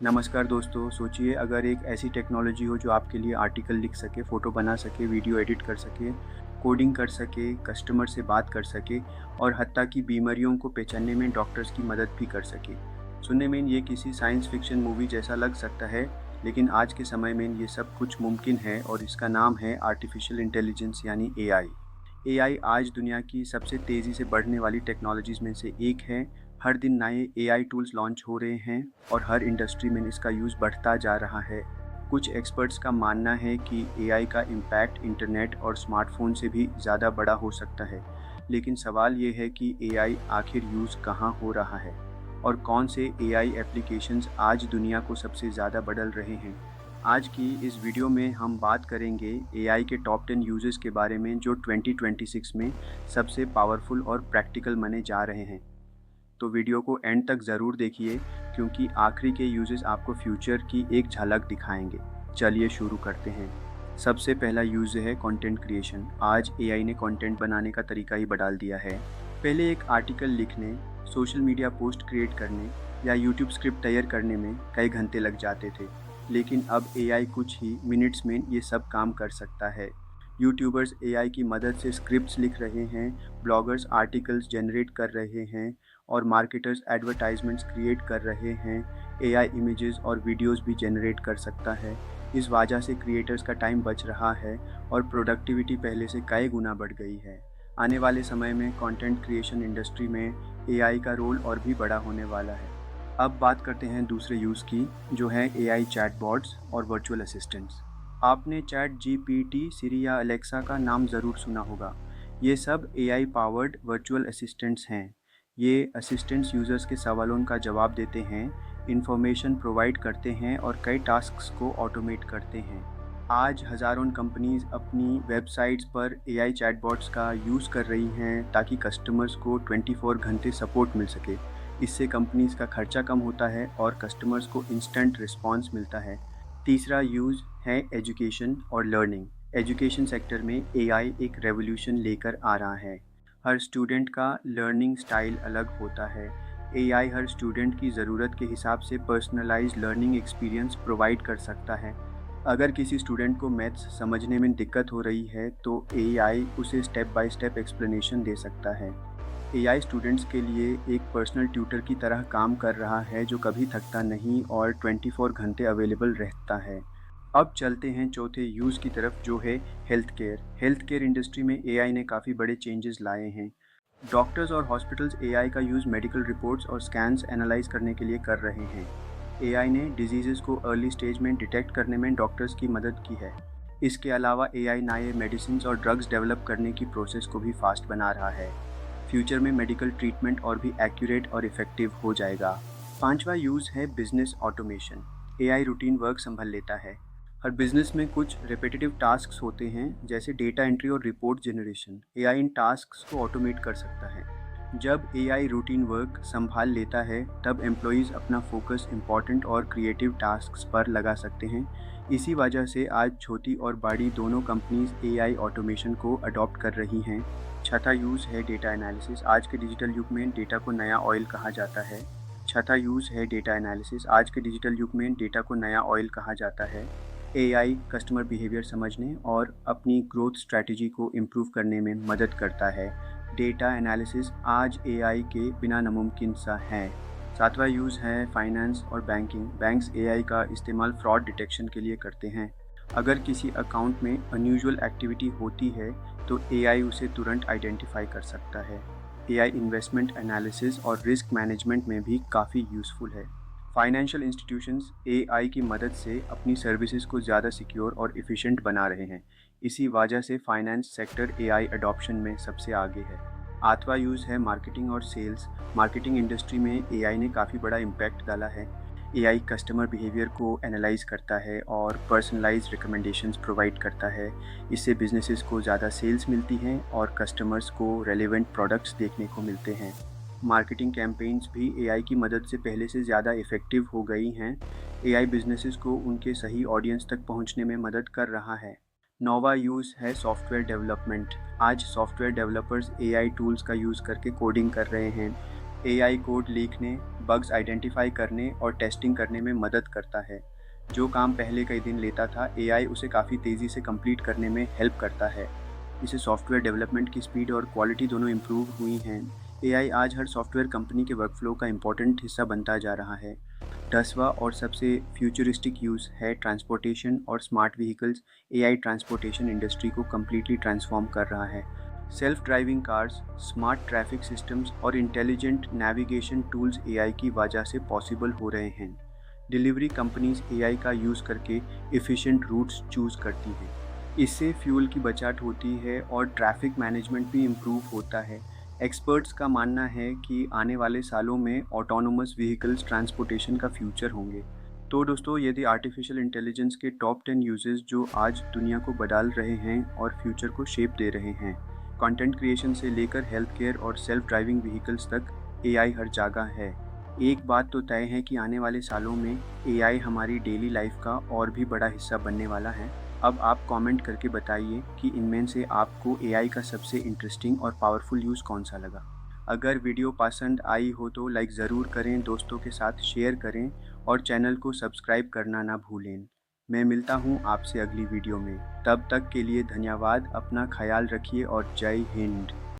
नमस्कार दोस्तों, सोचिए अगर एक ऐसी टेक्नोलॉजी हो जो आपके लिए आर्टिकल लिख सके, फ़ोटो बना सके, वीडियो एडिट कर सके, कोडिंग कर सके, कस्टमर से बात कर सके और हत्ता कि बीमारियों को पहचानने में डॉक्टर्स की मदद भी कर सके। सुनने में ये किसी साइंस फ़िक्शन मूवी जैसा लग सकता है, लेकिन आज के समय में ये सब कुछ मुमकिन है और इसका नाम है आर्टिफ़िशियल इंटेलिजेंस यानी एआई। एआई आज दुनिया की सबसे तेज़ी से बढ़ने वाली टेक्नोलॉजीज़ में से एक है। हर दिन नए एआई टूल्स लॉन्च हो रहे हैं और हर इंडस्ट्री में इसका यूज़ बढ़ता जा रहा है। कुछ एक्सपर्ट्स का मानना है कि एआई का इम्पैक्ट इंटरनेट और स्मार्टफ़ोन से भी ज़्यादा बड़ा हो सकता है। लेकिन सवाल ये है कि एआई आखिर यूज़ कहाँ हो रहा है और कौन से एआई एप्लीकेशंस आज दुनिया को सबसे ज़्यादा बदल रहे हैं। आज की इस वीडियो में हम बात करेंगे एआई के टॉप 10 यूजेस के बारे में जो 2026 में सबसे पावरफुल और प्रैक्टिकल माने जा रहे हैं। तो वीडियो को एंड तक ज़रूर देखिए क्योंकि आखिरी के यूजेस आपको फ्यूचर की एक झलक दिखाएंगे। चलिए शुरू करते हैं। सबसे पहला यूज़ है कंटेंट क्रिएशन। आज एआई ने कंटेंट बनाने का तरीका ही बदल दिया है। पहले एक आर्टिकल लिखने, सोशल मीडिया पोस्ट क्रिएट करने या यूट्यूब स्क्रिप्ट तैयार करने में कई घंटे लग जाते थे, लेकिन अब एआई कुछ ही मिनट्स में ये सब काम कर सकता है। यूट्यूबर्स एआई की मदद से स्क्रिप्ट्स लिख रहे हैं, ब्लॉगर्स आर्टिकल्स जनरेट कर रहे हैं और मार्केटर्स एडवर्टाइजमेंट्स क्रिएट कर रहे हैं। एआई इमेजेस और वीडियोस भी जनरेट कर सकता है। इस वजह से क्रिएटर्स का टाइम बच रहा है और प्रोडक्टिविटी पहले से कई गुना बढ़ गई है। आने वाले समय में कंटेंट क्रिएशन इंडस्ट्री में एआई का रोल और भी बड़ा होने वाला है। अब बात करते हैं दूसरे यूज़ की, जो है एआई चैटबॉट्स और वर्चुअल असिस्टेंट्स। आपने चैट जीपीटी, सिरी या अलेक्सा का नाम ज़रूर सुना होगा। ये सब एआई पावर्ड वर्चुअल असिस्टेंट्स हैं। ये असिस्टेंट्स यूज़र्स के सवालों का जवाब देते हैं, इंफॉर्मेशन प्रोवाइड करते हैं और कई टास्क्स को ऑटोमेट करते हैं। आज हज़ारों कंपनीज अपनी वेबसाइट्स पर एआई चैटबॉट्स का यूज़ कर रही हैं ताकि कस्टमर्स को 24 घंटे सपोर्ट मिल सके। इससे कंपनीज का खर्चा कम होता है और कस्टमर्स को इंस्टेंट रिस्पॉन्स मिलता है। तीसरा यूज़ है एजुकेशन और लर्निंग। एजुकेशन सेक्टर में एआई एक रेवोल्यूशन लेकर आ रहा है। हर स्टूडेंट का लर्निंग स्टाइल अलग होता है। एआई हर स्टूडेंट की ज़रूरत के हिसाब से पर्सनलाइज्ड लर्निंग एक्सपीरियंस प्रोवाइड कर सकता है। अगर किसी स्टूडेंट को मैथ्स समझने में दिक्कत हो रही है तो एआई उसे स्टेप बाय स्टेप एक्सप्लेनेशन दे सकता है। एआई स्टूडेंट्स के लिए एक पर्सनल ट्यूटर की तरह काम कर रहा है जो कभी थकता नहीं और 24 घंटे अवेलेबल रहता है। अब चलते हैं चौथे यूज़ की तरफ, जो है health care. Health care industry में एआई ने काफ़ी बड़े चेंजेस लाए हैं। डॉक्टर्स और हॉस्पिटल्स एआई का यूज़ मेडिकल रिपोर्ट्स और स्कैन्स एनालाइज करने के लिए कर रहे हैं। एआई ने डिजीज़ेज़ को अर्ली स्टेज में डिटेक्ट करने में डॉक्टर्स की मदद की है। इसके अलावा एआई नए मेडिसिन और ड्रग्स डेवलप करने की प्रोसेस को भी फास्ट बना रहा है। फ्यूचर में मेडिकल ट्रीटमेंट और भी एक्यूरेट और इफ़ेक्टिव हो जाएगा। पांचवा यूज़ है business automation. AI routine work संभाल लेता है। हर बिजनेस में कुछ रिपीटेटिव टास्क्स होते हैं, जैसे डेटा एंट्री और रिपोर्ट जनरेशन। एआई इन टास्क्स को ऑटोमेट कर सकता है। जब एआई रूटीन वर्क संभाल लेता है तब एम्प्लॉयज़ अपना फोकस इंपॉर्टेंट और क्रिएटिव टास्क्स पर लगा सकते हैं। इसी वजह से आज छोटी और बड़ी दोनों कंपनीज एआई ऑटोमेशन को अडॉप्ट कर रही हैं। छठा यूज़ है डेटा एनालिसिस। आज के डिजिटल युग में डेटा को नया ऑयल कहा जाता है। छठा यूज़ है डेटा एनालिसिस। आज के डिजिटल युग में डेटा को नया ऑयल कहा जाता है। एआई कस्टमर बिहेवियर समझने और अपनी ग्रोथ स्ट्रैटेजी को इम्प्रूव करने में मदद करता है। डेटा एनालिसिस आज एआई के बिना नामुमकिन सा है। सातवां यूज़ है फाइनेंस और बैंकिंग। बैंक्स एआई का इस्तेमाल फ्रॉड डिटेक्शन के लिए करते हैं। अगर किसी अकाउंट में अनयूजुअल एक्टिविटी होती है तो एआई उसे तुरंत आइडेंटिफाई कर सकता है। एआई इन्वेस्टमेंट एनालिसिस और रिस्क मैनेजमेंट में भी काफ़ी यूज़फुल है। फाइनेंशियल इंस्टीट्यूशंस एआई की मदद से अपनी सर्विसेज को ज़्यादा सिक्योर और एफिशिएंट बना रहे हैं। इसी वजह से फाइनेंस सेक्टर एआई अडॉप्शन में सबसे आगे है। आठवां यूज़ है मार्केटिंग और सेल्स। मार्केटिंग इंडस्ट्री में एआई ने काफ़ी बड़ा इम्पैक्ट डाला है। एआई कस्टमर बिहेवियर को एनालाइज करता है और पर्सनलाइज्ड रिकमेंडेशंस प्रोवाइड करता है। इससे बिजनेसेस को ज़्यादा सेल्स मिलती हैं और कस्टमर्स को रेलेवेंट प्रोडक्ट्स देखने को मिलते हैं। मार्केटिंग कैंपेन्स भी एआई की मदद से पहले से ज़्यादा इफ़ेक्टिव हो गई हैं। एआई बिजनेसेस को उनके सही ऑडियंस तक पहुंचने में मदद कर रहा है। नौवा यूज़ है सॉफ्टवेयर डेवलपमेंट। आज सॉफ्टवेयर डेवलपर्स एआई टूल्स का यूज़ करके कोडिंग कर रहे हैं। एआई कोड लिखने, बग्स आइडेंटिफाई करने और टेस्टिंग करने में मदद करता है। जो काम पहले कई दिन लेता था, एआई उसे काफ़ी तेज़ी से कंप्लीट करने में हेल्प करता है। इससे सॉफ्टवेयर डेवलपमेंट की स्पीड और क्वालिटी दोनों इम्प्रूव हुई हैं। एआई आज हर सॉफ्टवेयर कंपनी के वर्कफ्लो का इम्पोर्टेंट हिस्सा बनता जा रहा है। 10वां और सबसे फ्यूचरिस्टिक यूज़ है ट्रांसपोर्टेशन और smart vehicles. AI transportation industry को कम्प्लीटली ट्रांसफॉर्म कर रहा है। Self driving cars, smart traffic systems और इंटेलिजेंट नेविगेशन टूल्स एआई की वजह से पॉसिबल हो रहे हैं। डिलीवरी कंपनीज एआई का यूज़ करके एफिशिएंट रूट्स चूज़ करती हैं। इससे फ्यूल की बचत होती है और ट्रैफिक मैनेजमेंट भी इम्प्रूव होता है। एक्सपर्ट्स का मानना है कि आने वाले सालों में ऑटोनोमस व्हीकल्स ट्रांसपोर्टेशन का फ्यूचर होंगे। तो दोस्तों, यदि आर्टिफिशियल इंटेलिजेंस के टॉप 10 यूजेस जो आज दुनिया को बदल रहे हैं और फ्यूचर को शेप दे रहे हैं। कंटेंट क्रिएशन से लेकर हेल्थ केयर और सेल्फ ड्राइविंग व्हीकल्स तक एआई हर जगह है। एक बात तो तय है कि आने वाले सालों में एआई हमारी डेली लाइफ का और भी बड़ा हिस्सा बनने वाला है। अब आप कमेंट करके बताइए कि इनमें से आपको एआई का सबसे इंटरेस्टिंग और पावरफुल यूज़ कौन सा लगा। अगर वीडियो पसंद आई हो तो लाइक ज़रूर करें, दोस्तों के साथ शेयर करें और चैनल को सब्सक्राइब करना ना भूलें। मैं मिलता हूँ आपसे अगली वीडियो में। तब तक के लिए धन्यवाद, अपना ख्याल रखिए और जय हिंद।